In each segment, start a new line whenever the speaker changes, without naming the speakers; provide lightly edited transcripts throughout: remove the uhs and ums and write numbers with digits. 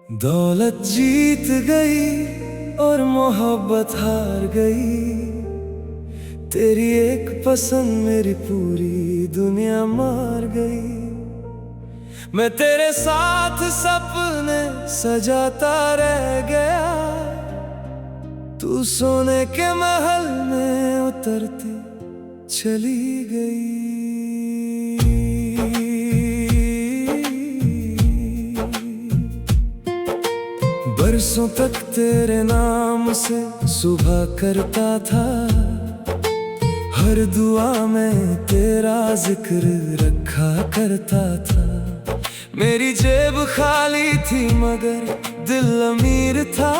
दौलत जीत गई और मोहब्बत हार गई। तेरी एक पसंद मेरी पूरी दुनिया मार गई। मैं तेरे साथ सपने सजाता रह गया, तू सोने के महल में उतरती चली गई। बरसों तक तेरे नाम से सुबह करता था, हर दुआ में तेरा जिक्र रखा करता था। मेरी जेब खाली थी मगर दिल अमीर था,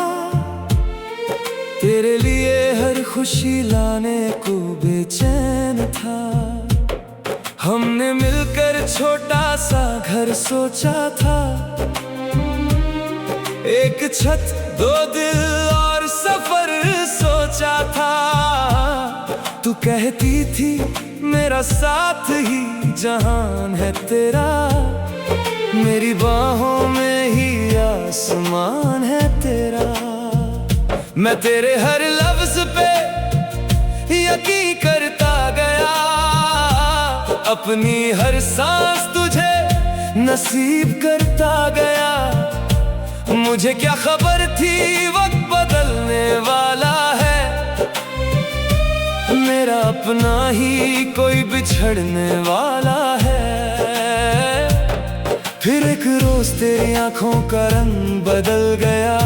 तेरे लिए हर खुशी लाने को बेचैन था। हमने मिलकर छोटा सा घर सोचा था, एक छत दो दिल और सफर सोचा था। तू कहती थी मेरा साथ ही जहान है तेरा, मेरी बाहों में ही आसमान है तेरा। मैं तेरे हर लफ्ज पे यकीन करता गया, अपनी हर सांस तुझे नसीब करता गया। मुझे क्या खबर थी वक्त बदलने वाला है, मेरा अपना ही कोई बिछड़ने वाला है। फिर एक रोज तेरी आंखों का रंग बदल गया,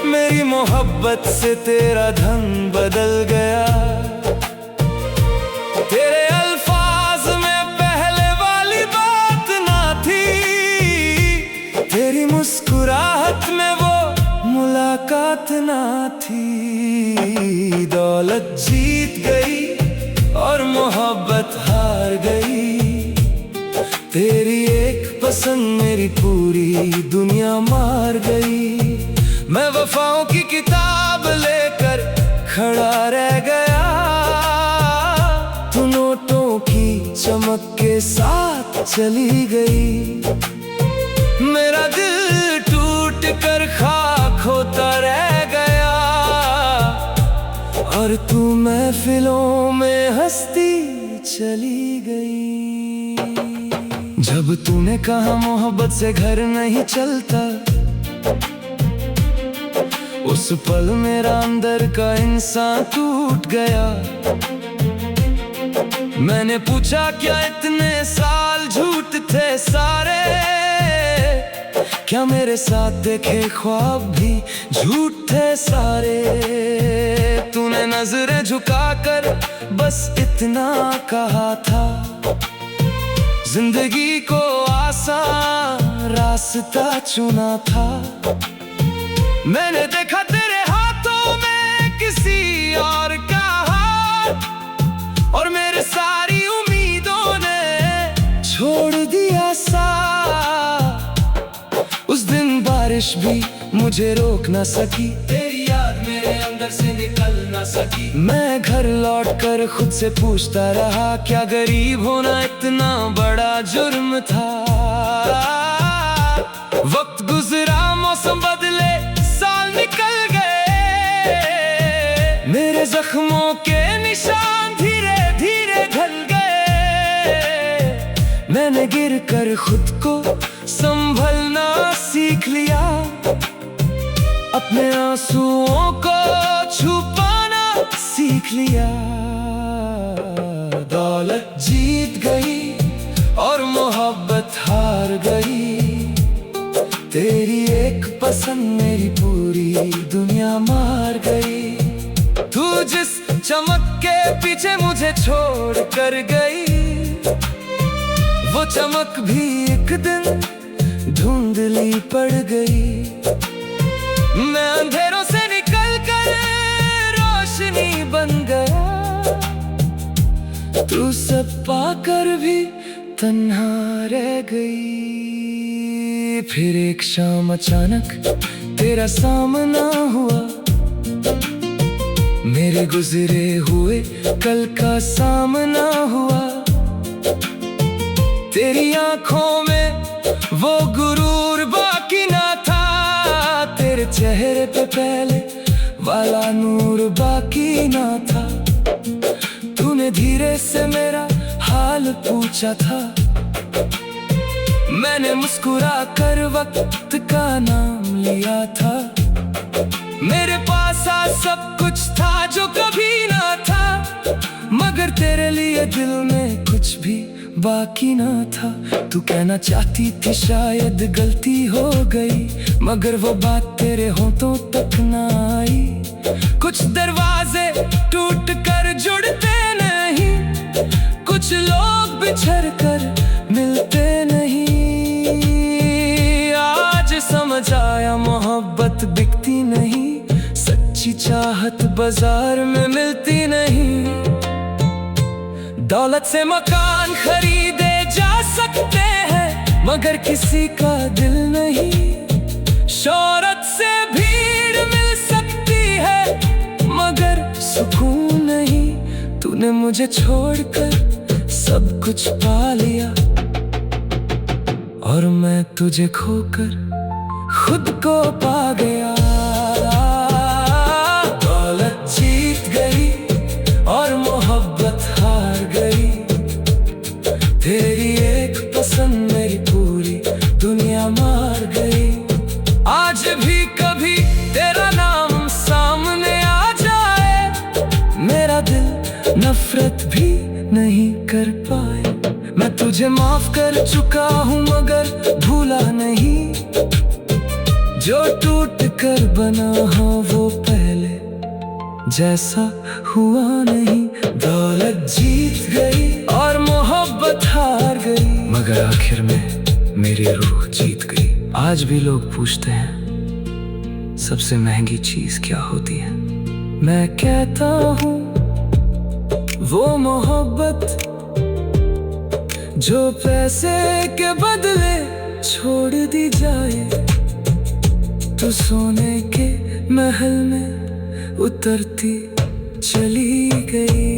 मेरी मोहब्बत से तेरा ढंग बदल गया। तेरे अल्फाज में पहले वाली बात ना थी, तेरी मुस्कुराहट में वो मुलाकात ना थी। दौलत जीत गई और मोहब्बत हार गई, तेरी एक पसंद मेरी पूरी दुनिया मार गई। मैं वफाओं की किताब लेकर खड़ा रह गया, तू नोटों की चमक के साथ चली गई। मेरा दिल टूट कर खाक होता रह गया, और तू महफिलों में हंसती चली गई। जब तूने कहा मोहब्बत से घर नहीं चलता, उस पल मेरा अंदर का इंसान टूट गया। मैंने पूछा क्या इतने साल झूठ थे सारे, क्या मेरे साथ देखे ख्वाब भी झूठ थे सारे। तूने नजरें झुकाकर बस इतना कहा था, जिंदगी को आसान रास्ता चुना था। मैंने देखा तेरे हाथों में किसी और का हाथ, और मेरे सारी उम्मीदों ने छोड़ दिया साथ। उस दिन बारिश भी मुझे रोक ना सकी, तेरी याद मेरे अंदर से निकल ना सकी। मैं घर लौटकर खुद से पूछता रहा, क्या गरीब होना इतना बड़ा जुर्म था। वक्त गुजरा, मौसम बदले, साल निकल गए, मेरे जख्मों के निशान धीरे धीरे ढल गए। मैंने गिर कर खुद को संभलना सीख लिया, अपने आंसुओं को छुपाना सीख लिया। दौलत जीत गई और मोहब्बत हार गई, तेरी एक पसंद मेरी पूरी दुनिया मार गई। तू जिस चमक के पीछे मुझे छोड़ कर गई, वो चमक भी एक दिन धुंधली पड़ गई। मैं अंधेरों से निकल कर रोशनी बन गया, तू सब पाकर भी तन्हा रह गई। फिर एक शाम अचानक तेरा सामना हुआ, मेरे गुजरे हुए कल का सामना हुआ। तेरी आंखों में वो गुरूर पहले वाला नूर बाकी ना था। तूने धीरे से मेरा हाल पूछा था, मैंने मुस्कुरा कर वक्त का नाम लिया था। मेरे पास आज सब कुछ था जो कभी ना था, मगर तेरे लिए दिल में कुछ भी बाकी ना था। तू कहना चाहती थी शायद गलती हो गई, मगर वो बात तेरे होठों तक ना आई। कुछ दरवाजे टूट कर जुड़ते नहीं, कुछ लोग बिछड़ कर मिलते नहीं। आज समझ आया मोहब्बत बिकती नहीं, सच्ची चाहत बाजार में मिलती नहीं। दौलत से मकान खरीदे जा सकते हैं, मगर किसी का दिल नहीं। शोहरत से भीड़ मिल सकती है, मगर सुकून नहीं। तूने मुझे छोड़कर सब कुछ पा लिया, और मैं तुझे खोकर खुद को पा गया। दौलत जीत गई और मोहब्बत हार गई, तेरी एक पसंद मेरी पूरी दुनिया मार गई। आज भी कभी तेरा नाम सामने आ जाए, मेरा दिल नफरत भी नहीं कर पाए। मैं तुझे माफ कर चुका हूँ मगर भूला नहीं, जो टूट कर बना हो वो पहले जैसा हुआ नहीं। दौलत जीत गई और मोहब्बत हार गई, मगर आखिर में मेरी रूह जीत गई। आज भी लोग पूछते हैं सबसे महंगी चीज क्या होती है, मैं कहता हूँ वो मोहब्बत जो पैसे के बदले छोड़ दी जाए। तो सोने के महल में उतरती चली गई।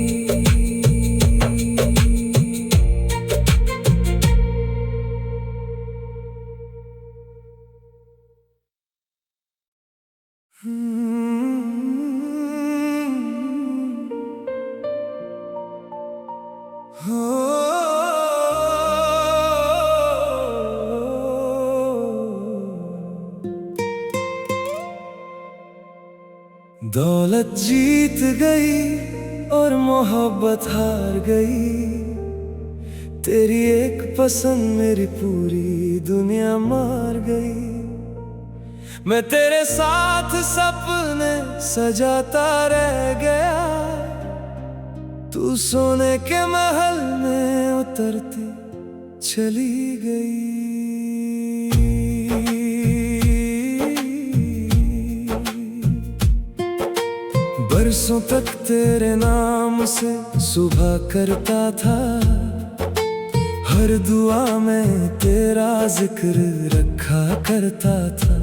दौलत जीत गई और मोहब्बत हार गई, तेरी एक पसंद मेरी पूरी दुनिया मार गई। मैं तेरे साथ सपने सजाता रह गया, तू सोने के महल में उतरती चली गई। बरसों तक तेरे नाम से सुबह करता था, हर दुआ में तेरा जिक्र रखा करता था।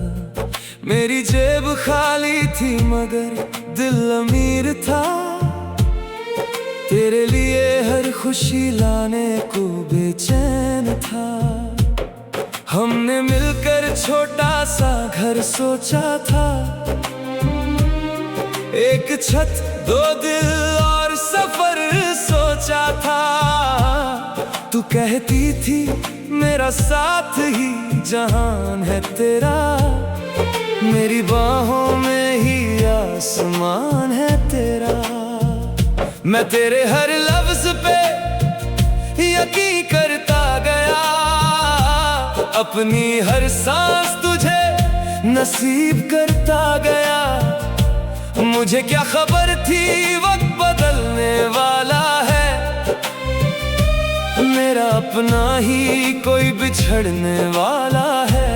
मेरी जेब खाली थी मगर दिल अमीर था, तेरे लिए हर खुशी लाने को बेचैन था। हमने मिलकर छोटा सा घर सोचा था, एक छत दो दिल और सफर सोचा था। तू कहती थी मेरा साथ ही जहान है तेरा, मेरी बाहों में ही आसमान है तेरा। मैं तेरे हर लफ्ज पे यकीन करता गया, अपनी हर सांस तुझे नसीब करता गया। मुझे क्या खबर थी वक्त बदलने वाला है, मेरा अपना ही कोई बिछड़ने वाला है।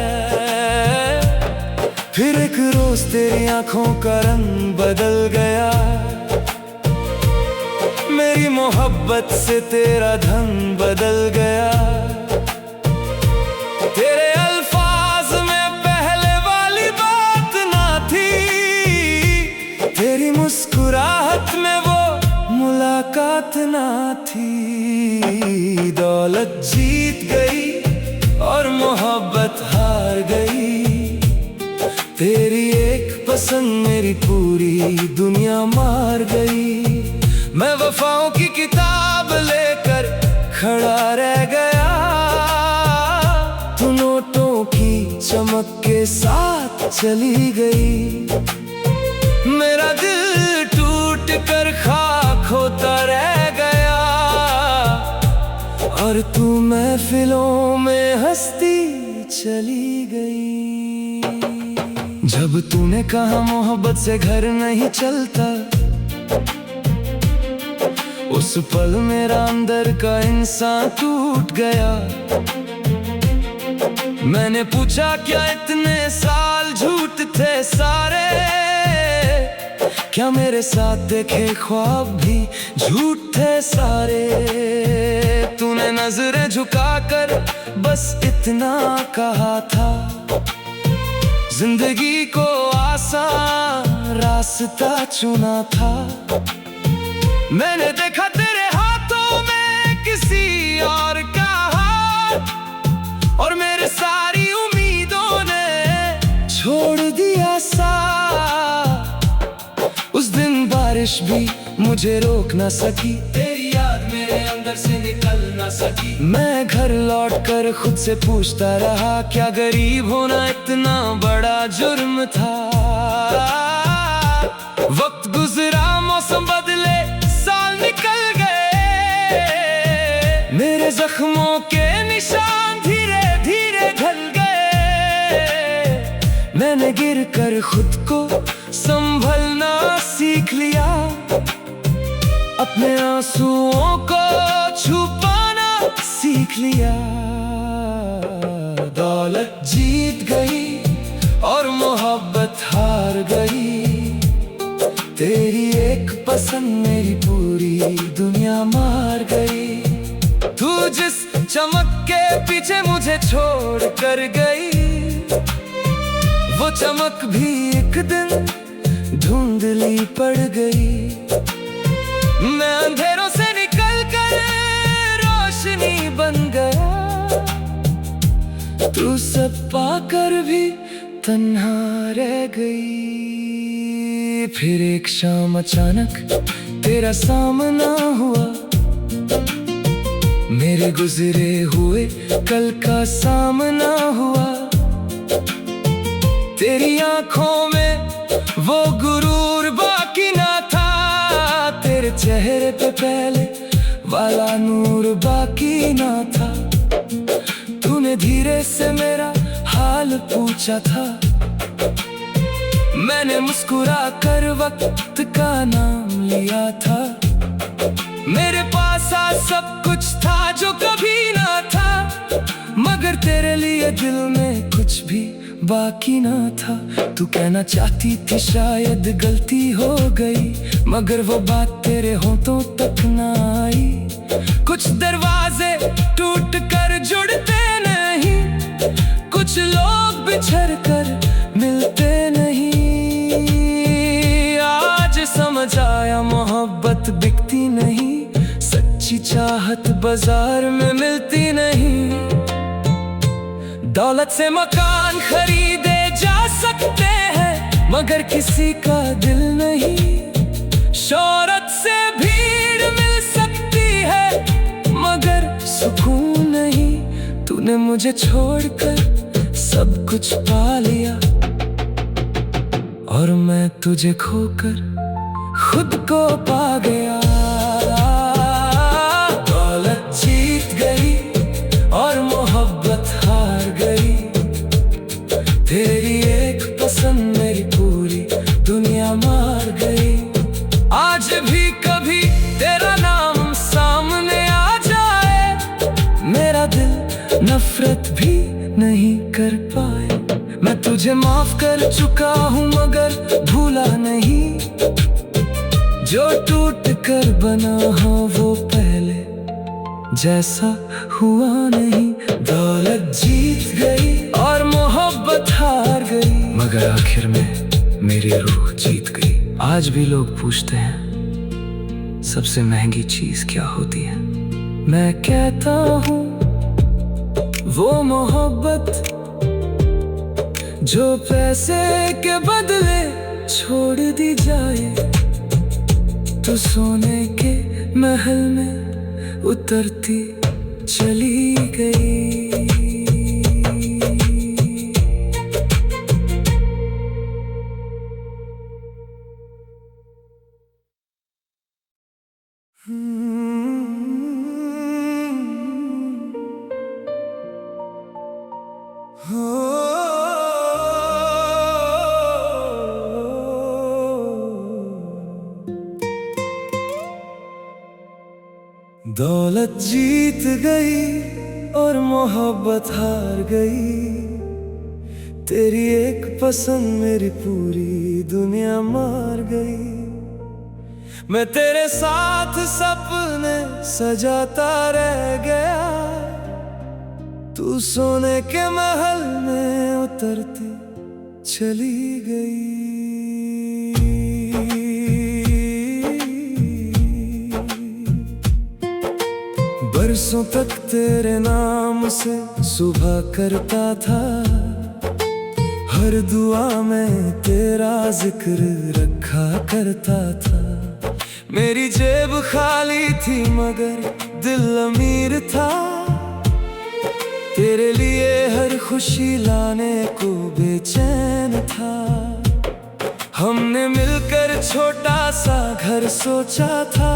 फिर एक रोज तेरी आंखों का रंग बदल गया, मेरी मोहब्बत से तेरा ढंग बदल गया। तेरे अल्फाज में पहले वाली बात ना थी, तेरी मुस्कुराहट में वो मुलाकात ना थी। दौलत जीत गई और मोहब्बत हार गई, तेरी एक पसंद मेरी पूरी दुनिया मार गई। मैं वफाओं की किताब लेकर खड़ा रह गया, तू नोटों की चमक के साथ चली गई। मेरा दिल टूट कर खाक होता रह गया, और तू महफिलों में हंसती चली गई। जब तूने कहा मोहब्बत से घर नहीं चलता, उस पल मेरा अंदर का इंसान टूट गया। मैंने पूछा क्या इतने साल झूठ थे सारे, क्या मेरे साथ देखे ख्वाब भी झूठ थे सारे। तूने नजरें झुकाकर बस इतना कहा था, जिंदगी को आसान रास्ता चुना था। मैंने देखा तेरे हाथों में किसी और का हाथ, और मेरे सारी उम्मीदों ने छोड़ दिया साथ। उस दिन बारिश भी मुझे रोक ना सकी, तेरी याद मेरे अंदर से निकल ना सकी। मैं घर लौटकर खुद से पूछता रहा, क्या गरीब होना इतना बड़ा जुर्म था। वक्त गुजरा, मौसम बदले, साल निकल गए, मेरे जख्मों के निशान धीरे धीरे ढल गए। मैंने गिर कर खुद को संभलना सीख लिया, अपने आंसुओं को छुपाना सीख लिया। दौलत जीत गई और मोहब्बत हार गई, तेरी एक पसंद मेरी पूरी दुनिया मार गई। तू जिस चमक के पीछे मुझे छोड़ कर गई, वो चमक भी एक दिन धुंधली पड़ गई। मैं अंधेरों से निकल कर रोशनी बन गया, तू सब पाकर भी तन्हा रह गई। फिर एक शाम अचानक तेरा सामना हुआ, मेरे गुजरे हुए कल का सामना हुआ। तेरी आंखों में वो गुरूर बाकी ना था, तेरे चेहरे पे पहले वाला नूर बाकी ना था। तूने धीरे से मेरा हाल पूछा था, मैंने मुस्कुरा कर वक्त का नाम लिया था। मेरे पास आज सब कुछ था जो कभी ना था, मगर तेरे लिए दिल में कुछ भी बाकी ना था। तू कहना चाहती थी शायद गलती हो गई, मगर वो बात तेरे होठों तक ना आई। कुछ दरवाजे टूट कर जुड़ते नहीं, कुछ लोग बिछड़ कर मिलते नहीं। आज समझ आया मोहब्बत बिकती नहीं, सच्ची चाहत बाजार में मिलती नहीं। दौलत से मकान खरीदे जा सकते हैं, मगर किसी का दिल नहीं। शोहरत से भीड़ मिल सकती है, मगर सुकून नहीं। तूने मुझे छोड़कर सब कुछ पा लिया, और मैं तुझे खोकर खुद को पा गया। दौलत जीत गई और मोहब्बत हार गई, तेरी एक पसंद मेरी पूरी दुनिया मार गई। आज भी कभी तेरा नाम सामने आ जाए, मेरा दिल नफरत भी नहीं कर पाए। मैं तुझे माफ कर चुका हूँ मगर भूला नहीं, जो टूट कर बना हो वो पहले जैसा हुआ नहीं। दौलत जीत गई और मोहब्बत हार गई, मगर आखिर में मेरी रूह जीत गई। आज भी लोग पूछते हैं सबसे महंगी चीज क्या होती है। मैं कहता हूँ वो मोहब्बत जो पैसे के बदले छोड़ दी जाए तो सोने के महल में उतरती चली गई। दौलत जीत गई और मोहब्बत हार गई, तेरी एक पसंद मेरी पूरी दुनिया मार गई। मैं तेरे साथ सपने सजाता रह गया, तू सोने के महल में उतरती चली गई। बरसों तक तेरे नाम से सुबह करता था, हर दुआ में तेरा जिक्र रखा करता था। मेरी जेब खाली थी मगर दिल अमीर था, तेरे लिए हर खुशी लाने को बेचैन था। हमने मिलकर छोटा सा घर सोचा था,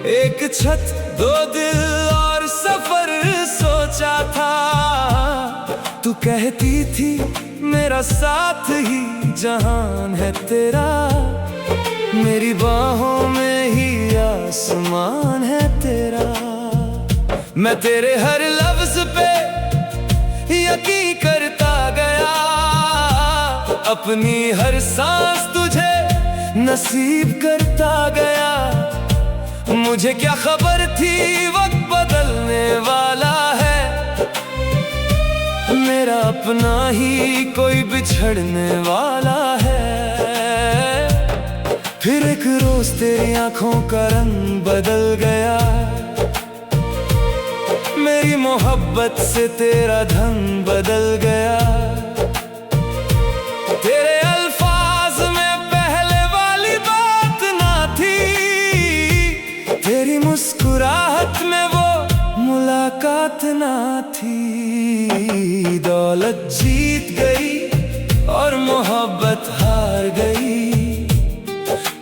एक छत दो दिल और सफर सोचा था। तू कहती थी मेरा साथ ही जहान है तेरा, मेरी बाहों में ही आसमान है तेरा। मैं तेरे हर लफ्ज पे यकीन करता गया, अपनी हर सांस तुझे नसीब करता गया। मुझे क्या खबर थी वक्त बदलने वाला है, मेरा अपना ही कोई बिछड़ने वाला है। फिर एक रोज तेरी आंखों का रंग बदल गया, मेरी मोहब्बत से तेरा ढंग बदल गया। तेरे अल्फाज में पहले वाली बात ना थी, तेरी मुस्कुराहट में वो मुलाकात ना थी। दौलत जीत गई और मोहब्बत हार गई,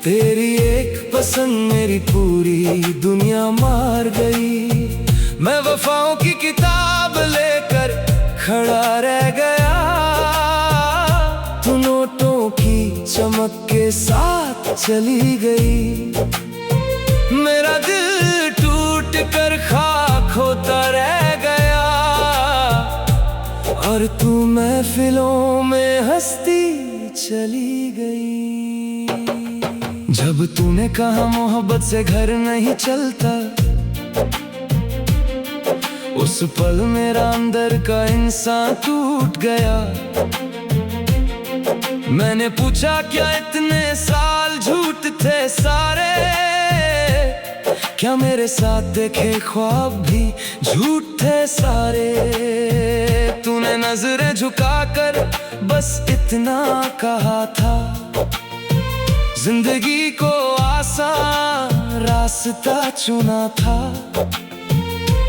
तेरी एक पसंद मेरी पूरी दुनिया मार गई। मैं वफाओं की किताब लेकर खड़ा रह गया, तू नोटों की चमक के साथ चली गई। मेरा दिल टूट कर खाक होता रह गया, और तू महफिलों में हंसती चली गई। जब तूने कहा मोहब्बत से घर नहीं चलता, उस पल मेरा अंदर का इंसान टूट गया। मैंने पूछा क्या इतने साल झूठ थे सारे, क्या मेरे साथ देखे ख्वाब भी झूठ थे सारे। तूने नजरें झुकाकर बस इतना कहा था, जिंदगी को आसान रास्ता चुना था।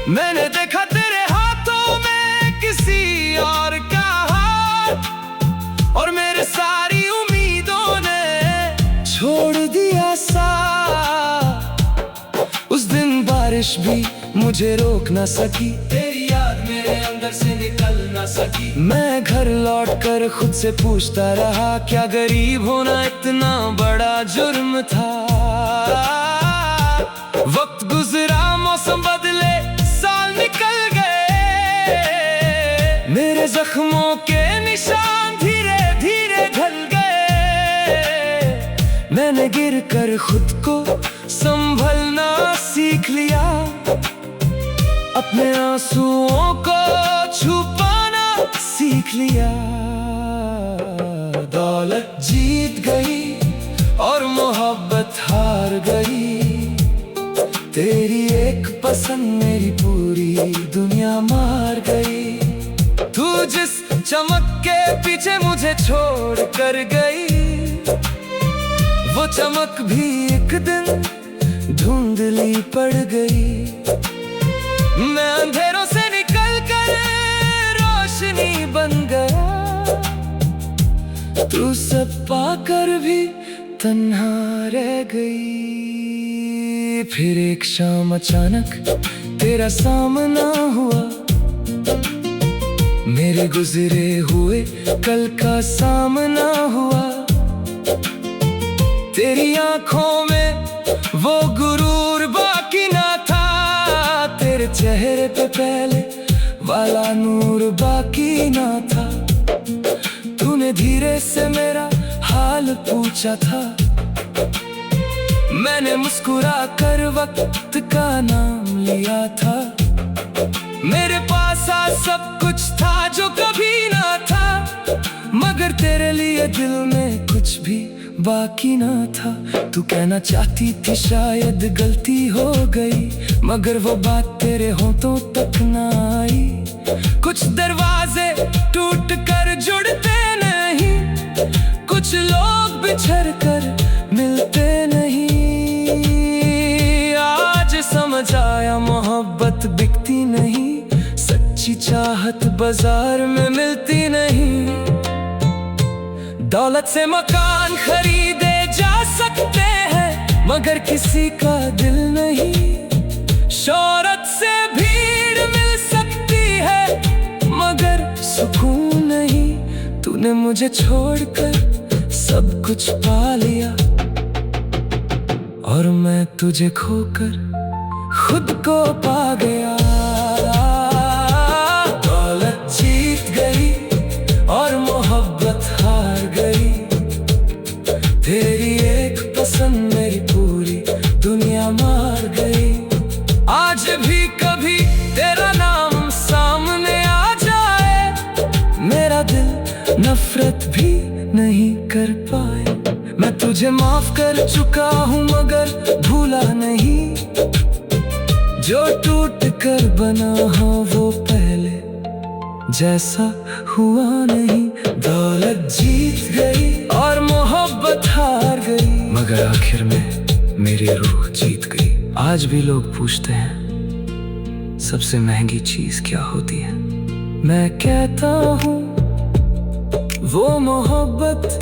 मैंने देखा तेरे हाथों में किसी और का हाथ, और मेरे सारी उम्मीदों ने छोड़ दिया साथ। उस दिन बारिश भी मुझे रोक न सकी, तेरी याद मेरे अंदर से निकल न सकी। मैं घर लौटकर खुद से पूछता रहा, क्या गरीब होना इतना बड़ा जुर्म था। वक्त गुजरा, मौसम बदले, साल निकल गए, मेरे जख्मों के निशान धीरे धीरे ढल गए। मैंने गिर कर खुद को संभलना सीख लिया, अपने आंसुओं को छुपाना सीख लिया। दौलत जीत गई और मोहब्बत हार गई, तेरी एक पसंद मेरी पूरी दुनिया मार गई। तू जिस चमक के पीछे मुझे छोड़ कर गई, वो चमक भी एक दिन धुंधली पड़ गई। मैं अंधेरों से निकल कर रोशनी बन गया, तू सब पाकर भी तन्हा रह गई। फिर एक शाम अचानक तेरा सामना हुआ, मेरे गुजरे हुए कल का सामना हुआ। तेरी आंखों में वो गुरूर बाकी ना था, तेरे चेहरे पे पहले वाला नूर बाकी ना था। तूने धीरे से मेरा हाल पूछा था, मैंने मुस्कुरा कर वक्त का नाम लिया था। मेरे पास आज सब कुछ था जो कभी ना था, मगर तेरे लिए दिल में कुछ भी बाकी ना था। तू कहना चाहती थी शायद गलती हो गई, मगर वो बात तेरे होठों तक ना आई। कुछ दरवाजे टूट कर जुड़ते नहीं, कुछ लोग बिछड़ कर मिलते नहीं। आज समझ आया मोहब्बत बिकती नहीं, सच्ची चाहत बाजार में मिलती नहीं। दौलत से मकान खरीदे जा सकते हैं, मगर किसी का दिल नहीं। शोहरत से भीड़ मिल सकती है, मगर सुकून नहीं। तूने मुझे छोड़कर सब कुछ पा लिया, और मैं तुझे खोकर खुद को पा गया। दौलत जीत गई और मोहब्बत हार गई, तेरी एक पसंद मेरी पूरी दुनिया मार गई। आज भी कभी तेरा नाम सामने आ जाए, मेरा दिल नफरत भी नहीं कर पाए। मैं तुझे माफ कर चुका हूँ मगर भूला नहीं, जो टूट कर बना हो वो पहले जैसा हुआ नहीं। दौलत जीत गई और मोहब्बत हार गई, मगर आखिर में मेरी रूह जीत गई। आज भी लोग पूछते हैं सबसे महंगी चीज क्या होती है, मैं कहता हूँ वो मोहब्बत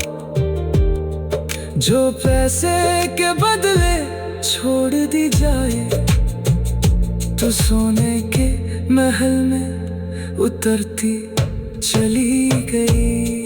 जो पैसे के बदले छोड़ दी जाए। तो सोने के महल में उतरती चली गई।